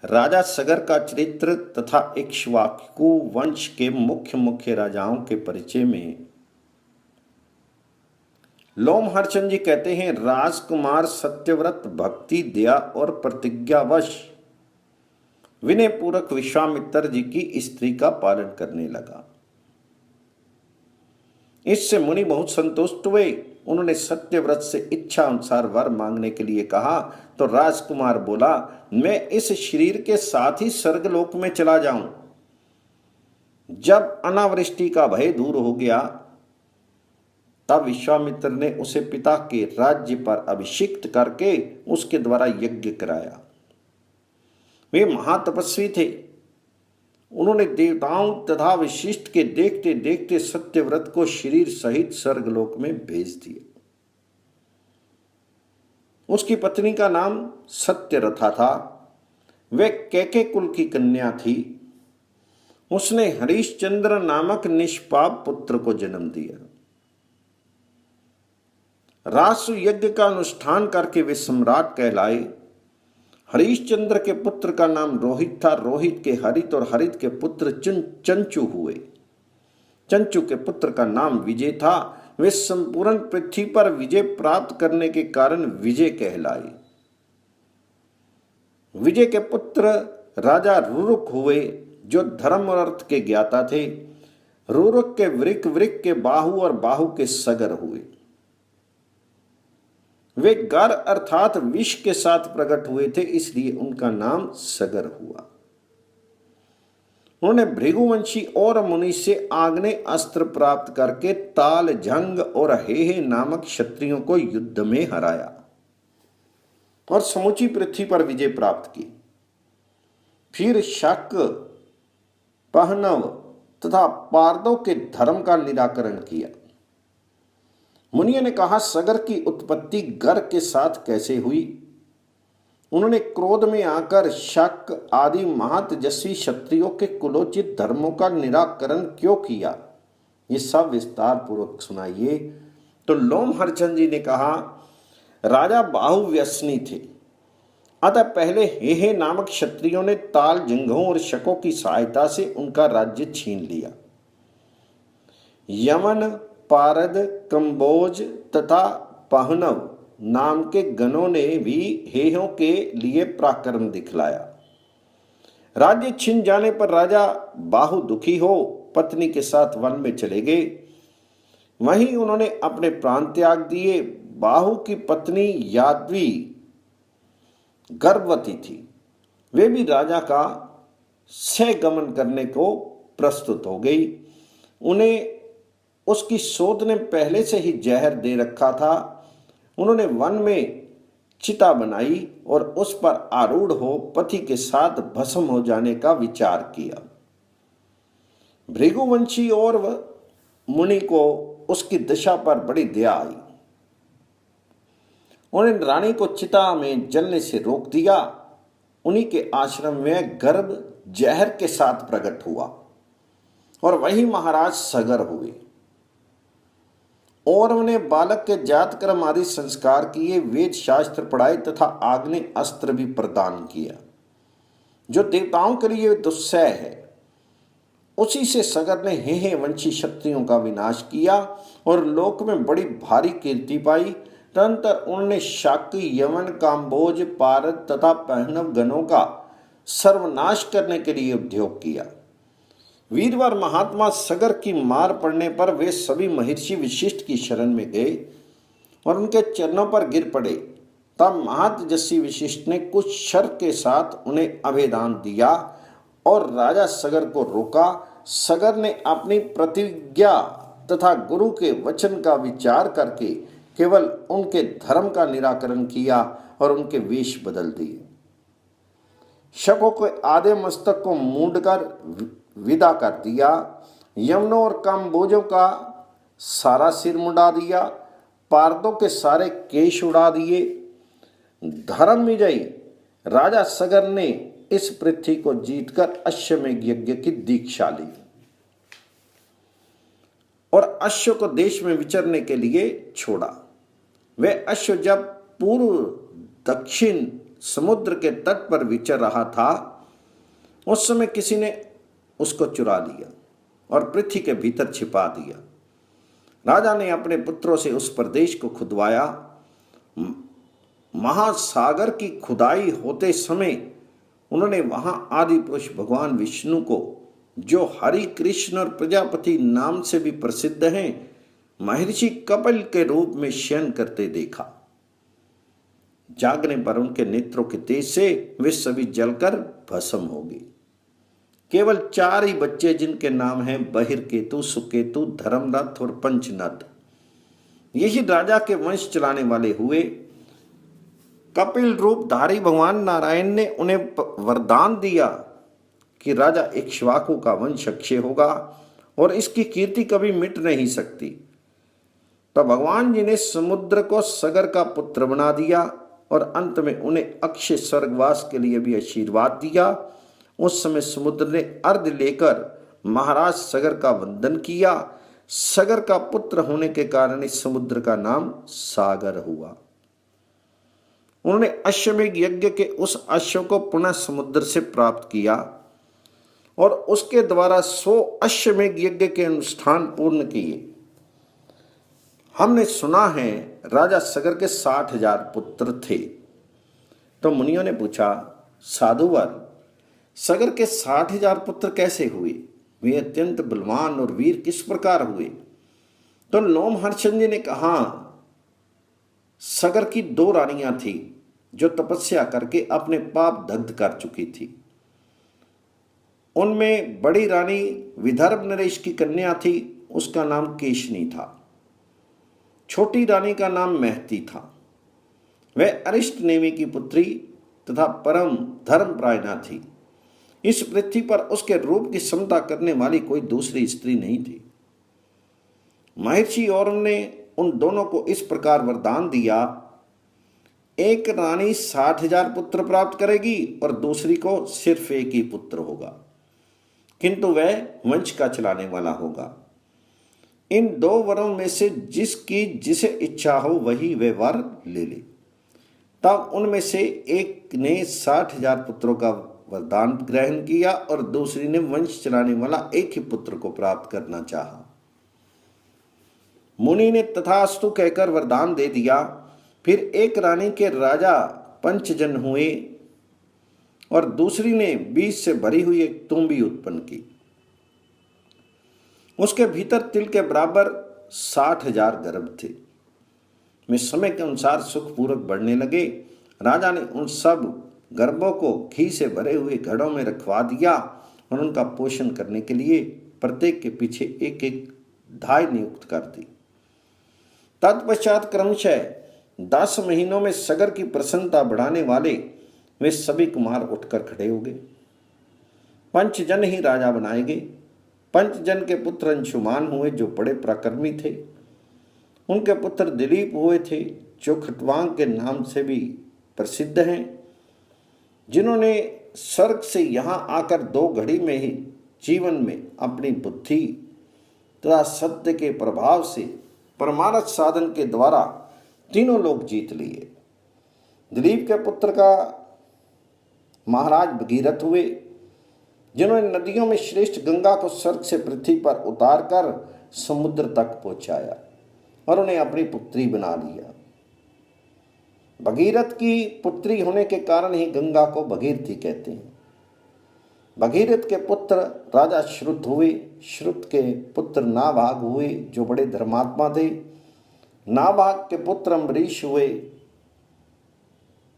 राजा सगर का चरित्र तथा इक्ष्वाकु वंश के मुख्य मुख्य राजाओं के परिचय में लोमहर्षण जी कहते हैं, राजकुमार सत्यव्रत भक्ति दया और प्रतिज्ञावश विनय पूर्वक विश्वामित्र जी की स्त्री का पालन करने लगा। इससे मुनि बहुत संतुष्ट हुए। उन्होंने सत्यव्रत से इच्छा अनुसार वर मांगने के लिए कहा तो राजकुमार बोला, मैं इस शरीर के साथ ही स्वर्गलोक में चला जाऊं। जब अनावृष्टि का भय दूर हो गया तब विश्वामित्र ने उसे पिता के राज्य पर अभिषिक्त करके उसके द्वारा यज्ञ कराया। वे महातपस्वी थे। उन्होंने देवताओं तथा वशिष्ठ के देखते देखते सत्यव्रत को शरीर सहित स्वर्गलोक में भेज दिया। उसकी पत्नी का नाम सत्यरथा था। वह कैके कुल की कन्या थी। उसने हरिश्चंद्र नामक निष्पाप पुत्र को जन्म दिया। रासु यज्ञ का अनुष्ठान करके वे सम्राट कहलाए। हरिश्चंद्र के पुत्र का नाम रोहित था। रोहित के हरित और हरित के पुत्र चंचु हुए। चंचु के पुत्र का नाम विजय था। वे संपूर्ण पृथ्वी पर विजय प्राप्त करने के कारण विजय कहलाए। विजय के पुत्र राजा रुरुक हुए जो धर्म और अर्थ के ज्ञाता थे। रुरुक के वृक, वृक के बाहु और बाहु के सगर हुए। वे गर अर्थात विष के साथ प्रकट हुए थे, इसलिए उनका नाम सगर हुआ। उन्होंने भृगुवंशी और मुनि से आग्नेय अस्त्र प्राप्त करके ताल, झंग और हेहे नामक क्षत्रियों को युद्ध में हराया और समूची पृथ्वी पर विजय प्राप्त की। फिर शक, पहनव तथा पारदों के धर्म का निराकरण किया। मुनियों ने कहा, सगर की उत्पत्ति गर के साथ कैसे हुई? उन्होंने क्रोध में आकर शक आदि महातेजस्वी क्षत्रियों के कुलोचित धर्मों का निराकरण क्यों किया? ये सब विस्तार पूर्वक सुनाइए। तो लोमहर्षण जी ने कहा, राजा बाहु व्यसनी थे, अतः पहले हेहे नामक क्षत्रियों ने ताल, जंघों और शकों की सहायता से उनका राज्य छीन लिया। यमन, पारद, कंबोज तथा पहनव नाम के गणों ने भी हेहों के लिए पराक्रम दिखलाया। राज्य छिन जाने पर राजा बाहु दुखी हो पत्नी के साथ वन में चले गए। वहीं उन्होंने अपने प्राण त्याग दिए। बाहु की पत्नी यादवी गर्भवती थी। वे भी राजा का सहगमन करने को प्रस्तुत हो गई। उन्हें उसकी सोच ने पहले से ही जहर दे रखा था। उन्होंने वन में चिता बनाई और उस पर आरूढ़ हो पति के साथ भस्म हो जाने का विचार किया। भृगुवंशी और मुनि को उसकी दशा पर बड़ी दया आई। उन्होंने रानी को चिता में जलने से रोक दिया। उन्हीं के आश्रम में गर्भ जहर के साथ प्रकट हुआ और वही महाराज सगर हुए। और उन्हें बालक के जात कर्म आदि संस्कार किए, वेद शास्त्र पढ़ाए तथा आग्नेय अस्त्र भी प्रदान किया जो देवताओं के लिए दुस्सह है। उसी से सगर ने हेहे वंशी क्षत्रियों का विनाश किया और लोक में बड़ी भारी कीर्ति पाई। तदनंतर उन्होंने शाक्य, यमन, काम्बोज, पारद तथा पहनव गणों का सर्वनाश करने के लिए उद्योग किया। वीरवर महात्मा सगर की मार पड़ने पर वे सभी महर्षि वशिष्ठ की शरण में गए और उनके चरणों पर गिर पड़े। तब महातेजस्वी वशिष्ठ ने कुछ शर्त के साथ उन्हें अभेदान दिया और राजा सगर को रोका। सगर ने अपनी प्रतिज्ञा तथा गुरु के वचन का विचार करके केवल उनके धर्म का निराकरण किया और उनके वेश बदल दिए। शकों के आधे मस्तक को मूंडकर विदा कर दिया। यमनों और काम्बोजों का सारा सिर मुंडा दिया। पारदों के सारे केश उड़ा दिए। धर्म विजयी राजा सगर ने इस पृथ्वी को जीतकर अश्वमेध यज्ञ की दीक्षा ली और अश्व को देश में विचरने के लिए छोड़ा। वे अश्व जब पूर्व, दक्षिण, समुद्र के तट पर विचर रहा था, उस समय किसी ने उसको चुरा लिया और पृथ्वी के भीतर छिपा दिया। राजा ने अपने पुत्रों से उस प्रदेश को खुदवाया। महासागर की खुदाई होते समय उन्होंने वहां आदि पुरुष भगवान विष्णु को, जो हरि कृष्ण और प्रजापति नाम से भी प्रसिद्ध हैं, महर्षि कपिल के रूप में शयन करते देखा। जागने पर उनके नेत्रों के तेज से वे सभी जलकर भस्म हो गए। केवल 4 ही बच्चे, जिनके नाम हैं बहिर्केतु, सुकेतु, धर्मरथ और पंचनद, यही राजा के वंश चलाने वाले हुए। कपिल रूपधारी भगवान नारायण ने उन्हें वरदान दिया कि राजा इक्ष्वाकु का वंश अक्षय होगा और इसकी कीर्ति कभी मिट नहीं सकती। तो भगवान जी ने समुद्र को सगर का पुत्र बना दिया और अंत में उन्हें अक्षय स्वर्गवास के लिए भी आशीर्वाद दिया। उस समय समुद्र ने अर्घ लेकर महाराज सगर का वंदन किया। सगर का पुत्र होने के कारण इस समुद्र का नाम सागर हुआ। उन्होंने अश्वमेघ यज्ञ के उस अश्व को पुनः समुद्र से प्राप्त किया और उसके द्वारा 100 अश्वमेघ यज्ञ के अनुष्ठान पूर्ण किए। हमने सुना है राजा सगर के 60,000 पुत्र थे। तो मुनियों ने पूछा, साधुवर, सगर के 60,000 पुत्र कैसे हुए? वे अत्यंत बलवान और वीर किस प्रकार हुए? तो लोमहर्षण जी ने कहा, सगर की 2 रानियां थी जो तपस्या करके अपने पाप दग्ध कर चुकी थी। उनमें बड़ी रानी विदर्भ नरेश की कन्या थी, उसका नाम केशनी था। छोटी रानी का नाम महती था। वह अरिष्ट नेमी की पुत्री तथा परम धर्मपरायणा थी। इस पृथ्वी पर उसके रूप की समता करने वाली कोई दूसरी स्त्री नहीं थी। महर्षि और ने उन दोनों को इस प्रकार वरदान दिया, एक रानी 60,000 पुत्र प्राप्त करेगी और दूसरी को सिर्फ एक ही पुत्र होगा, किंतु वह वंश का चलाने वाला होगा। इन 2 वरों में से जिसकी जिसे इच्छा हो वही वे वर ले ले। तब उनमें से एक ने 60,000 पुत्रों का वरदान ग्रहण किया और दूसरी ने वंश चलाने वाला एक ही पुत्र को प्राप्त करना चाहा। मुनि ने तथास्तु कहकर वरदान दे दिया। फिर एक रानी के राजा पंचजन हुए और दूसरी ने बीज से भरी हुई एक तुम्बी उत्पन्न की। उसके भीतर तिल के बराबर 60,000 गर्भ थे। वे समय के अनुसार सुखपूर्वक बढ़ने लगे। राजा ने उन सब गर्भों को घी से भरे हुए घड़ों में रखवा दिया और उनका पोषण करने के लिए प्रत्येक के पीछे एक एक धाय नियुक्त कर दी। तत्पश्चात क्रमशः 10 महीनों में सगर की प्रसन्नता बढ़ाने वाले वे सभी कुमार उठकर खड़े हो गए। पंचजन ही राजा बनाए गए। पंचजन के पुत्र अंशुमान हुए जो बड़े पराक्रमी थे। उनके पुत्र दिलीप हुए थे जो खटवांग के नाम से भी प्रसिद्ध हैं, जिन्होंने स्वर्ग से यहाँ आकर 2 घड़ी में ही जीवन में अपनी बुद्धि तथा सत्य के प्रभाव से परमार्थ साधन के द्वारा तीनों लोक जीत लिए। दिलीप के पुत्र का महाराज भगीरथ हुए, जिन्होंने नदियों में श्रेष्ठ गंगा को स्वर्ग से पृथ्वी पर उतारकर समुद्र तक पहुंचाया और उन्हें अपनी पुत्री बना लिया। भगीरथ की पुत्री होने के कारण ही गंगा को भगीरथी कहते हैं। भगीरथ के पुत्र राजा श्रुत हुए। श्रुत के पुत्र नाभाग हुए जो बड़े धर्मात्मा थे। नाभाग के पुत्र अम्बरीश हुए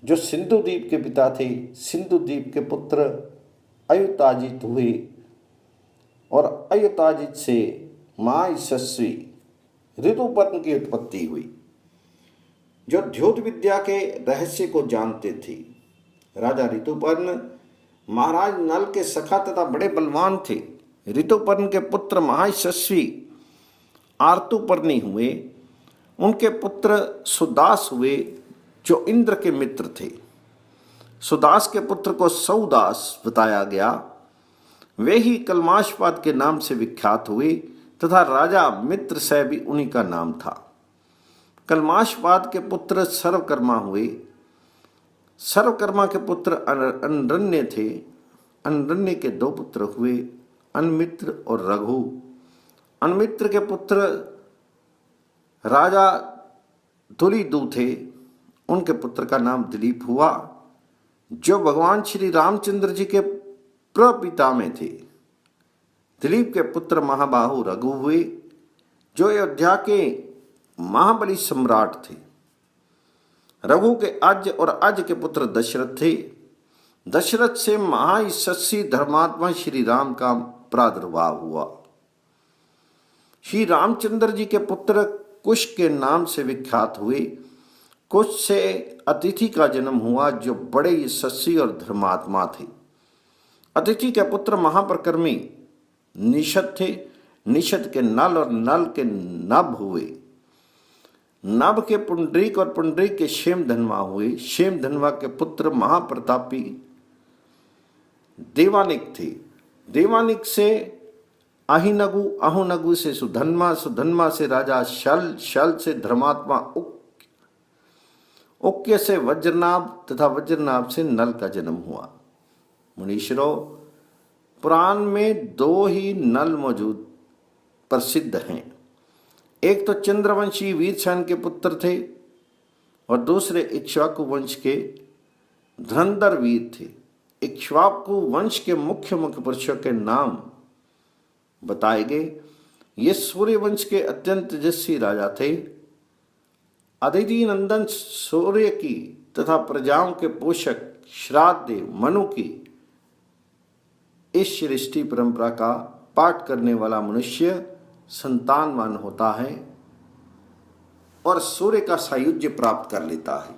जो सिंधु द्वीप के पिता थे। सिंधु द्वीप के पुत्र अयुताजित हुए और अयुताजित से माँ यशस्वी ऋतुपर्ण की उत्पत्ति हुई, जो द्योत विद्या के रहस्य को जानते थे। राजा ऋतुपर्ण महाराज नल के सखा तथा बड़े बलवान थे। ऋतुपर्ण के पुत्र महायशस्वी आर्तुपर्णी हुए। उनके पुत्र सुदास हुए जो इंद्र के मित्र थे। सुदास के पुत्र को सौदास बताया गया। वे ही कलमाशपाद के नाम से विख्यात हुए तथा राजा मित्र से भी उन्हीं का नाम था। कलमाशपाद के पुत्र सर्वकर्मा हुए। सर्वकर्मा के पुत्र अनरण्य थे। अनरण्य के 2 पुत्र हुए, अनमित्र और रघु। अनमित्र के पुत्र राजा दुलिदु थे, उनके पुत्र का नाम दिलीप हुआ, जो भगवान श्री रामचंद्र जी के प्रपिता में थे। दिलीप के पुत्र महाबाहु रघु हुए, जो अयोध्या के महाबली सम्राट थे। रघु के अज और अज के पुत्र दशरथ थे। दशरथ से महायशस्वी धर्मात्मा श्री राम का प्रादुर्भाव हुआ। श्री रामचंद्र जी के पुत्र कुश के नाम से विख्यात हुए। कुश से अतिथि का जन्म हुआ, जो बड़े यशस्वी और धर्मात्मा थे। अतिथि के पुत्र महाप्रकर्मी निषद थे। निषद के नल और नल के नभ हुए। नभ के पुंडरीक और पुंडरीक के क्षेमधन्वा हुए। क्षेमधन्वा के पुत्र महाप्रतापी देवानिक थे। देवानिक से अहिनगु, अहोनगु से सुधन्मा, सुधन्मा से राजा शल, शल से धर्मात्मा उक्य से वज्रनाभ तथा वज्रनाभ से नल का जन्म हुआ। मुनीश्वरों, पुराण में 2 ही नल मौजूद प्रसिद्ध हैं। एक तो चंद्रवंशी वीरसेन के पुत्र थे और दूसरे इक्ष्वाकु वंश के धुरंधर वीर थे। इक्ष्वाकु वंश के मुख्य पुरुषों के नाम बताए गए। ये सूर्य वंश के अत्यंत तेजस्वी राजा थे। अदिति नंदन सूर्य की तथा प्रजाओं के पोषक श्राद्ध मनु की इस सृष्टि परंपरा का पाठ करने वाला मनुष्य संतानवान होता है और सूर्य का सायुज्य प्राप्त कर लेता है।